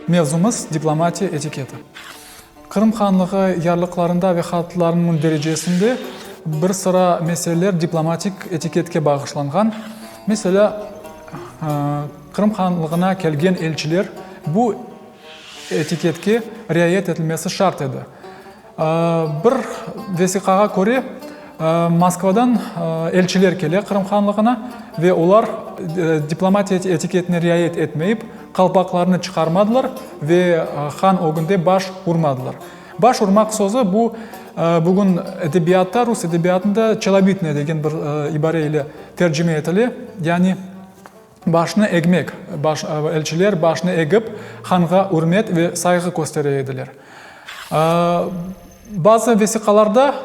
Mevzumuz diplomatiya etiketi. Kırım Hanlığı yarlıklarında ve hatlarının derecesinde bir sıra meseleler diplomatik etiketke bağışlanған. Mesela Kırım Hanlığına kelgen elçiler bu etiketke riayet edilmesi şart edi. Bir vesikaga göre Moskvadan elçiler kele Kırım Hanlığına ve onlar diplomatiya etiketine riayet etmeyip kalpaklarını çıkarmadılar ve han o günde baş vurmadılar. Baş vurmak sözü bu bugün edebiyatta, Rus edebiyatında челобитное деген bir ibareyle tercüme etili. Yani başını egmek, elçiler başını egip hanga hürmet ve saygı göstereydiler. Bazı vesikalarda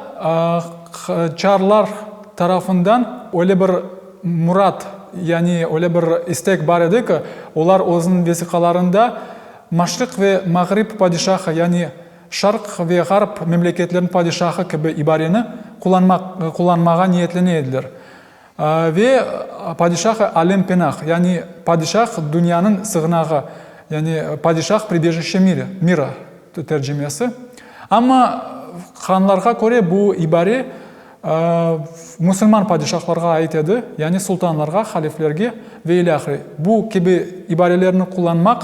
çarlar tarafından öyle bir murat, yani öyle bir istek var idi ki, onlar o'zun vesikalarında Maşriq ve Mağrib padişahı, yani Şark ve Garp memleketlerin padişahı gibi ibareni kullanmağa niyetlenediler. Ve padişahı alem penah, yani padişah dünyanın sığınağı, yani padişah pribежище mira tercümesi. Ama hanlarga göre bu ibare Müslüman padişahlarga ait edi, yani sultanlarga, haliflerge ve ilahi. Bu gibi ibarelerini kullanmak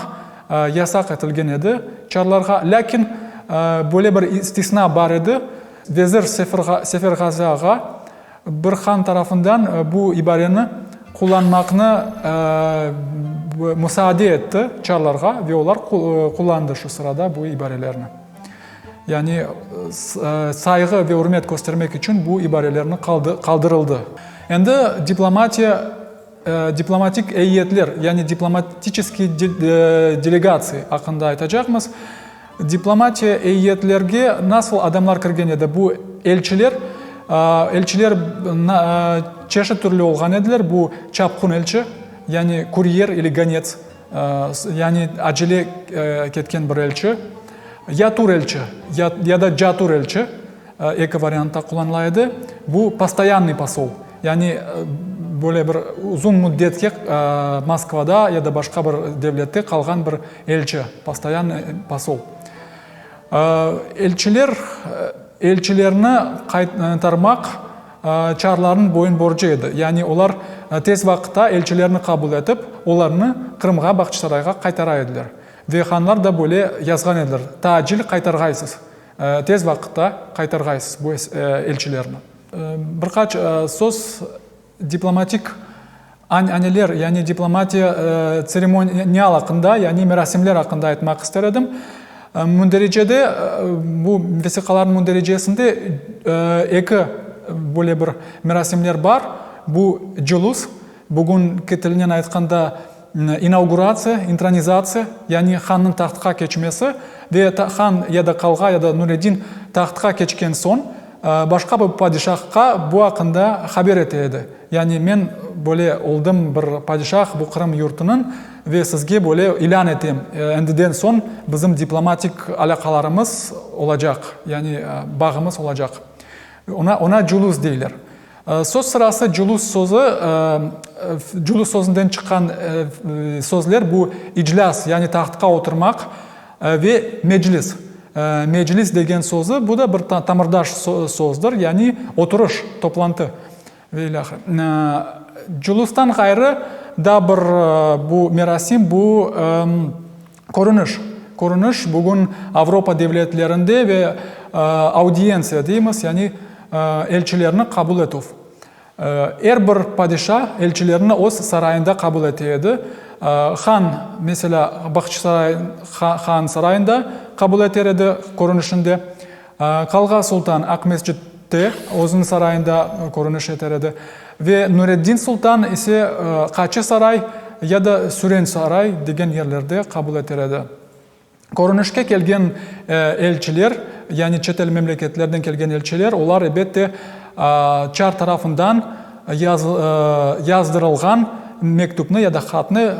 yasak etilgen edi çarlarga. Lakin böyle bir istisna var idi. Vezir Sefergazi bir han tarafından bu ibareni kullanmakını müsaade etti çarlarga ve onlar kullandı şu sırada bu ibarelerini. Yani saygı ve hürmet göstermek için bu ibarelerini kaldırıldı. Endi diplomatik heyetler, yani diplomatический делегация hakkında aytacakmız. Diplomatiya heyetlerge nasıl adamlar kirgen edi? Bu elçiler çeşit türlü olgan ediler. Bu çapkın elçi, yani kuryer или гонец, yani acele ketken bir elçi. Ya tur elçi ya da catur elçi iki variantta kullanılaydı. Bu постоянный посол. Yani böyle bir uzun müddetke Moskvada ya da başka bir devlette kalgan bir elçi, постоянный посол. Elçilerini kaytarmak çarların boyun borcu edi. Yani onlar tez vakitte elçilerini kabul edip, onlarını Kırım'a, Bakçısaray'a kaytaraydılar. Ve hanlar da böyle yazgan edilir. Tacil kaytargaysız. Tez vakitte kaytargaysız bu elçilerini. Birkaç söz diplomatik aneler, yani diplomatiya seremoniyal hakkında, yani merasimler hakkında aytmak istedim. Münderecede, bu vesikaların münderecesinde iki böyle bir merasimler var. Bu julus, bugün ketilinen aytkanda inaugurasiya, intronizasiya, yani hanın tahtqa keçmesi ve han ya da Kalga ya da Nureddin tahtqa keçken son başka bir padişahqa bu hakkında haber etedi. Yani men böyle oldum bir padişah bu Kırım yurtunun ve sizge böyle ilan ettim. Endiden son bizim diplomatik alakalarımız olacak. Yani bağımız olacak. Ona julus deyler. Söz sırası julus sözünden çıkan sözler bu iclas, yani tahtqa oturmak ve meclis. Meclis degen sözü bu da bir tamırdaş sözdür, yani oturuş, toplantı. Julustan gayrı da bir bu merasim, bu korunuş bugün Avrupa devletlerinde ve audiensiya deyimiz, yani elçilerini kabul etuf. Her bir padişah elçilerini öz sarayında kabul etiydi. Han mesela Bakçısaray Han sarayında kabul eterdi korunuşunda. Kalga Sultan Akmescid'de özün sarayında korunuş eterdi. Ve Nureddin Sultan ise Kaçı Saray ya da Süren Saray degen yerlerde kabul eterdi. Korunuşka kelgen elçiler, yani çet el memleketlerden kelgen elçiler, onlar elbette çar tarafından yazdırılgan mektupni ya da hatni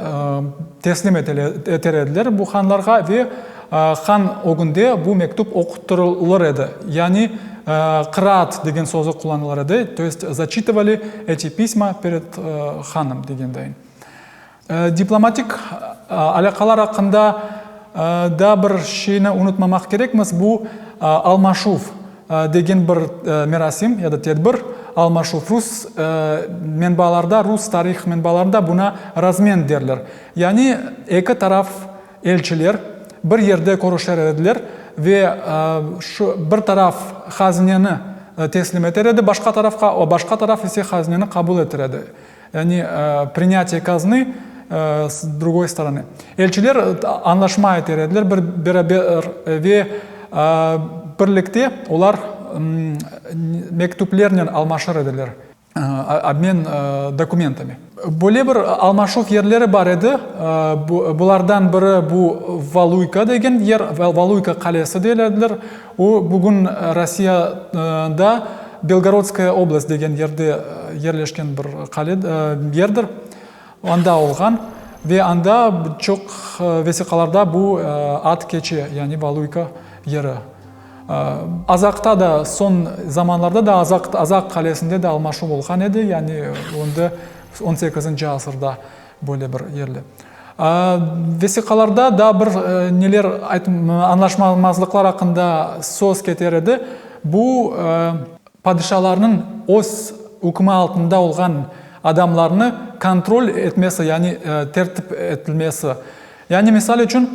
teslim eterediler bu hanlarga ve хан огунде бу мектуб окуттурулар еді. Яғни қыраат деген сөзі қолданылар еді. То есть зачитывали эти письма перед ханом дегендейін. Дипломатик алақалар ақында да бір шейіні ұнытмамақ керекміз. Бұл алмашув деген бір мерасим, яда тедбір. Алмашув рус менбаларда, рус тарих менбаларда бұна размен дерлер. Яғни екі тараф елчілер бір ерде көрішер еділер ве бір тараф хазинені теслим етер еді, башқа тараф есе хазинені қабыл етер еді. Яғни принятие казны с другой стороны. Елчілер анлашма етер еділер бір ве бірлікте олар мектуплернен алмашыр еділер, обмен документами. Бөле бір алмашув ерлері бар еді, бұлардан бірі бұл Валуйка деген ер, Валуйка қалесі деледілер. Бүгін Россияда Белгородская область деген ерде ерлешкен бір ердір. Анда олған, ве анда чоқ весиқаларда бұл ат кече, яғни Валуйка ері. Азақта да, сон заманларда да Азақ қалесінде де алмашу болған еді, яғни онды 18-ші ғасырда бөле бір ерлі. Весиқаларда да бір нелер анлашмазлықлар ақында сөз кетер еді. Бұл падишаларының өз үкімі altında olған адамларны контроль етмесі, яғни тәртіп етілмесі. Яғни мисал үшін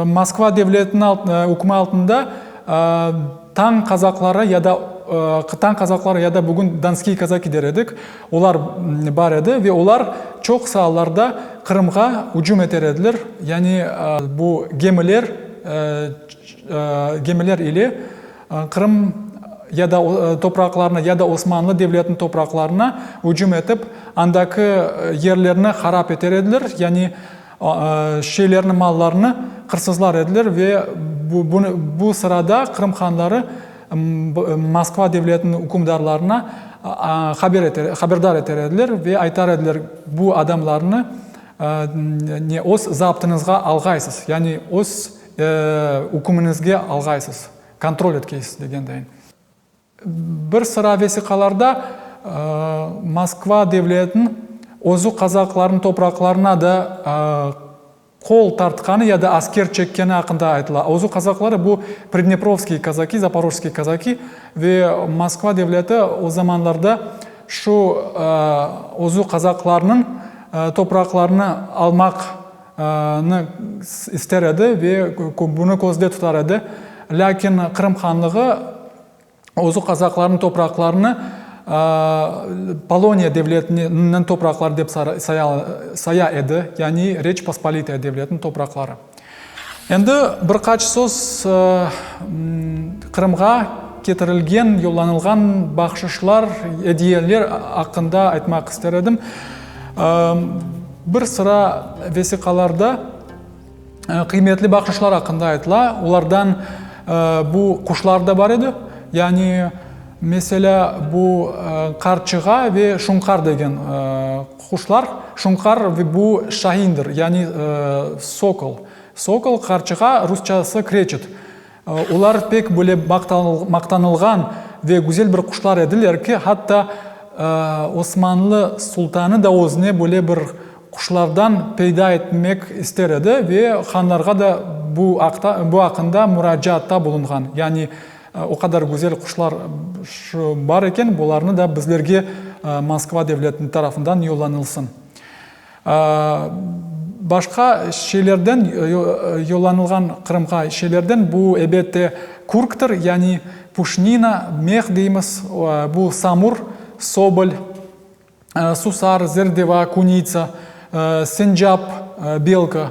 Москва девлетінің үкімі altında таң қазақлары яда бүгін Донский казаки дер едік, олар бар еді ве олар чоқ салаларда Қырымға үжім етер еділер. Яғни бұл гемілер или Қырым яда топрақларына, яда Османлы девлетінің топрақларына үжім етіп, андакі ерлеріні харап етер еділер. Яғни шейлерінің малларыны қырсызлар еділер ве бұл сырада Қырым ханлары Москва девлетінің үкімдарларына хабердар етер еділер ве айтар еділер бұл адамларыны өз заптыңызға алғайсыз, яғни өз үкіміңізге алғайсыз, контроль еткейсіз дегендейін. Бір sıra весиқаларда Москва девлетінің өзі қазақтардың топрақларына да қол тартқаны яда аскер чеккені ақында айтыла. Өзі қазақтары бұл Приднепровский казаки, Запорожский казаки ве Москва девлеті о заманларда шу өзі қазақтарының топрақларыны алмақны істер еді ве бұны көзде тұтар еді. Ләкин Қырым ханлығы өзі қазақтарының топрақларыны Полония девлетінің топрақлары деп сая еді, яғни Реч Посполитая девлетінің топрақлары. Енді бір қач сөз Қырымға кетірілген, yollanılған бақшышлар, әдиелер ақында айтмақ істер едім. Бір sıra весиқаларда қиметлі бақшышлар ақында айтыла, олардан бұл құшлар да бар еді, яғни Mesela bu Qarçığa ve Şunqar деген құшлар. Şunqar ve bu Şahindir, yani Sokol. Sokol Qarçığa Rusçası кречет. Олар пек böyle мақтанылған ve güzel bir құшлар еділер ki, hatta Osmanlı Sultanı da өзіне böyle bir құшлардан peyda etmek ister еді ve ханларға да bu ақында müracaatта bulunған. Yani o kadar güzel құшлар бар екен, бұларны да біздерге Москва девлетінің тарафынан yollanılsın. Başka şeylerden yollanılған Қырымға şeylerden bu elbette Kurktır, yani Пушнина, Мех дейміз, bu Самур, Соболь, Сусар, Зердева, Куница, Сенджап, Белка,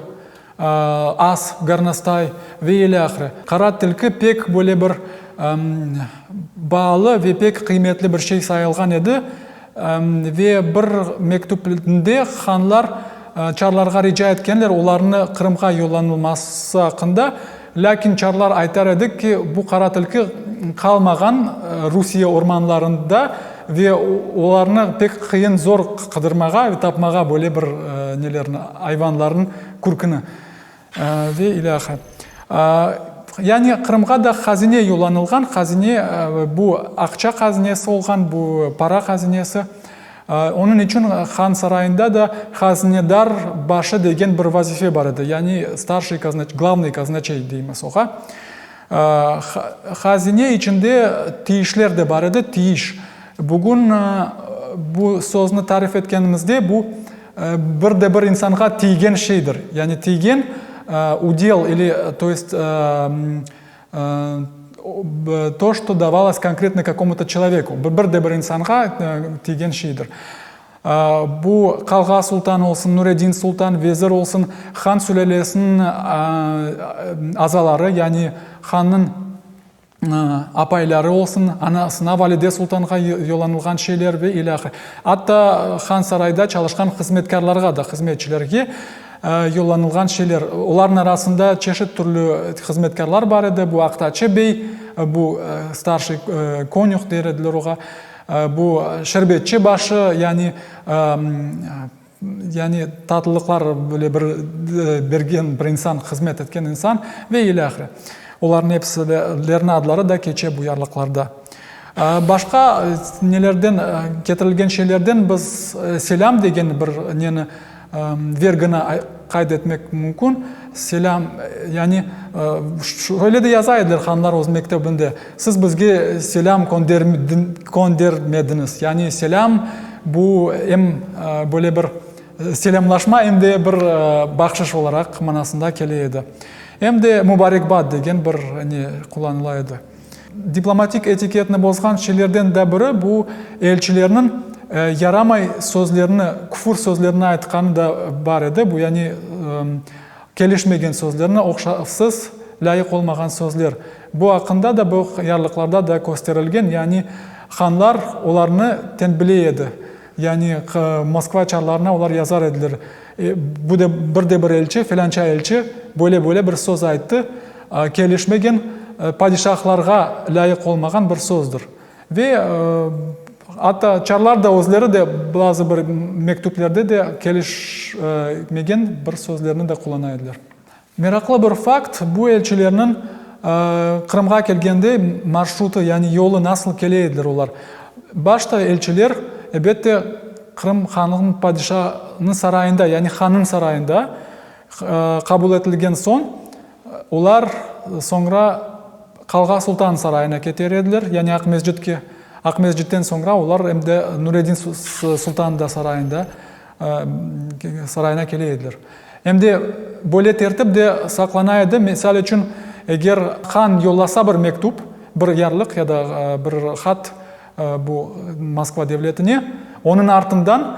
Ас, Горностай ve iляхры. Қара тілкі пек böyle bir bağlı ve pek kıymetli bir şey sayılgan еді ve bir mektupінде ханлар чарларға rica etkенлер оларыны Қырымға yollanılması hakkında. Lakin çarlar айтар еді ki bu қара тілкі қалмаған Rusya ormanlarında ve оларыны pek қиын зор қыдырмаға ve tapmaға böyle bir нелерін, айванларын күркіні ve iляхы. Яғни Қырымға да хазине юланылған, хазине бұл ақша хазинесі болған, бұл пара хазинесі. Оның үшін хан сарайында да хазинедар башы деген бір вазифе бар еді, яғни старший казначей, главный казначей дейміз оға. Хазине ішінде тиішлер де бар еді, тиіш. Бүгін бұл сөзіні тариф еткенімізде бұл бір инсанға тиген шейдір, яғни тиген удел или то есть то, что давалось конкретно какому-то человеку. Бір инсанға тиген шейдір. Бұл Қалға сұлтан олсын, Нуреддин сұлтан, везір олсын, хан сүлелесінің азалары, яғни ханның апайлары олсын, анасына валиде сұлтанға йоланылған шейлер ве илахы. Атта хан сарайда çalışқан қызметкарларға да, қызметшілерге yollanılған шейлер. Олардың арасында чешет түрлі қызметкарлар бар еді. Бұл ақтачы бей, бұл старший конюх дереділер оға, бұл шербетчі башы, яғни татылықлар берген бір инсан, қызмет еткен инсан ве илахры. Олардың епсілерінің адлары да кече бұярлықларда. Башқа нелерден, кетірілген шейлерден біз селам деген бір нені вергіні қайд етмек мүмкін. Селам, яғни шөйле де язайдыр ханлар өз мектебінде. Сіз бізге селам көндермедіңіз. Яғни селам бұл бөле бір селамлашма емде бір бақшыш оларақ манасында келейді. Емде мұбарекбад деген бір құланылайды. Дипломатик этикетіні бозған шелерден де бірі бұл елшілерінің ярамай сөзлеріні, күфір сөзлеріні айтқаны да бар еді. Бұл яғни келішмеген сөзлеріні оқшаусыз лайық olmagan сөзлер. Бұл ақында да, бұл ярлықларда да көстерілген, яғни ханлар оларыны тенбілейді. Яғни Москва чарларына олар язар еділер. Бірде бір елші, филанча елші бөле-бөле бір сөз айтты. Келішмеген падишахларға лайық olmagan бір сөздір. Ве ата чарлар да өзлері де bazı бір мектуплерде де келішмеген бір сөзлеріні де қолданайдылар. Мерақлы бір факт, бұл елшілерінің Қырымға келгенде маршруты, яғни yolu nasıl келейділер олар. Башта елшілер әбетте Қырым ханығының падишаның сарайында, яғни ханның сарайында қабыл етілген соң, олар соңра Қалға сұлтан сарайына кетер еділер, яғни Ақмесжитке. Ақмесжиттен соңра олар әмді Нуреддин сұлтан да сарайына келе еділер. Әмді бөле тертіп де сақланайды. Мысалы үшін, егер хан yolласа бір мектуп, бір ярлық, яда бір хат бұл Москва девлетіне, оның артындан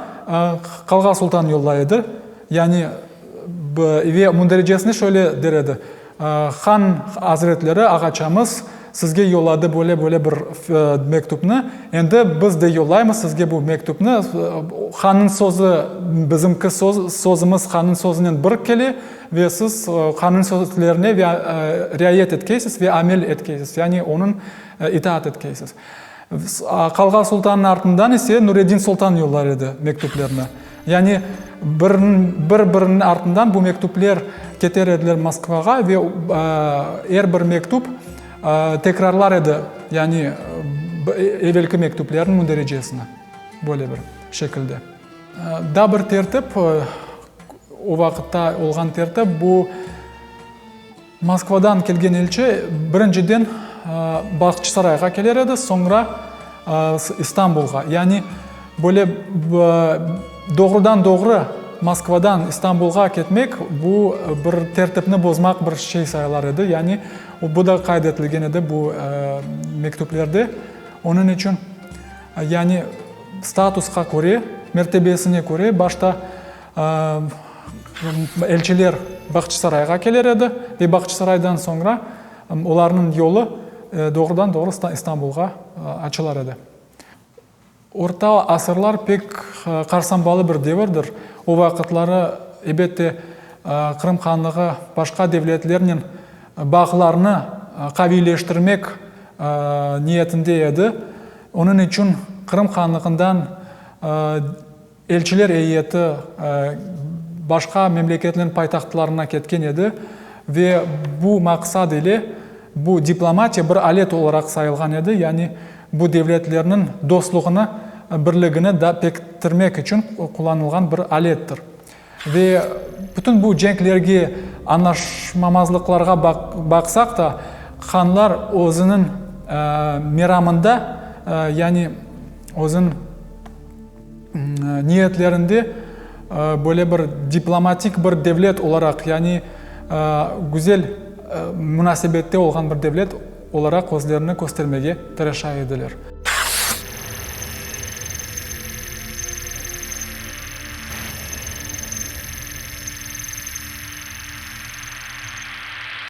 Қалға сұлтан yolлайды. Яғни мұндарежесіне шөле дереді. Хан азіретлері, ағачамыз сізге yolлады бөле-бөле бір мектупны. Енді біз де yolлаймыз сізге бұл мектупны. Ханның сөзі, біздіңкі сөзіміз ханның сөзінен бір келе, ве сіз ханның сөзлеріне riayet еткейсіз, ве амел еткейсіз, яғни оның итаат еткейсіз. Қалға сұлтанның артындан есе Нуреддин сұлтан yolлар еді мектуплеріне. Яғни бір-бірінің артындан бұл мектуплер кетер еділер Москваға, ве бір мектуп tekrarlar еді, яғни евелкі мектуплерінің дәрежесіне бөле бір шекілді. Да бір тертіп, о вақытта олған тертіп, бұл Москвадан келген елші біріншіден Бақчы сарайға келер еді, соңра Истанбулға. Яғни бөле доғырдан-доғыры Москвадан Истанбулға кетмек, бұл бір тертіпні бозмақ бір шей сайылар еді. Яғни бұл да қайд етілген еді бұл мектуплерде. Оның үшін, яғни статусқа көре, мәртебесіне көре, башта елшілер Бақчы сарайға келер еді. Бақчы сарайдан соңра оларының yolu доғырдан-доғыры Истанбулға açılар еді. Орта асырлар пек қарсамбалы бір девірдір. О вақытлары әбетте Қырым ханлығы башқа девлетлерінен бағыларыны қавилештірмек ниетінде еді. Оның үшін Қырым ханлығындан елшілер әйеті башқа мемлекетлерінің пайтақтыларына кеткен еді. ve bu maqsad ile bu diplomatiya bir alet olarak sayılgan edi. Yani bu devletlerinin dostluğunu, birligini da pektirmek için kullanılgan bir alettir. Ve bütün bu cenklerge, anlaşmamazlıklarga baksak da hanlar özünün meramında, yani özün niyetlerinde böyle bir diplomatik bir devlet olarak, yani güzel münasebette olgan bir devlet olarak özlerini göstermeye tırışa ediler.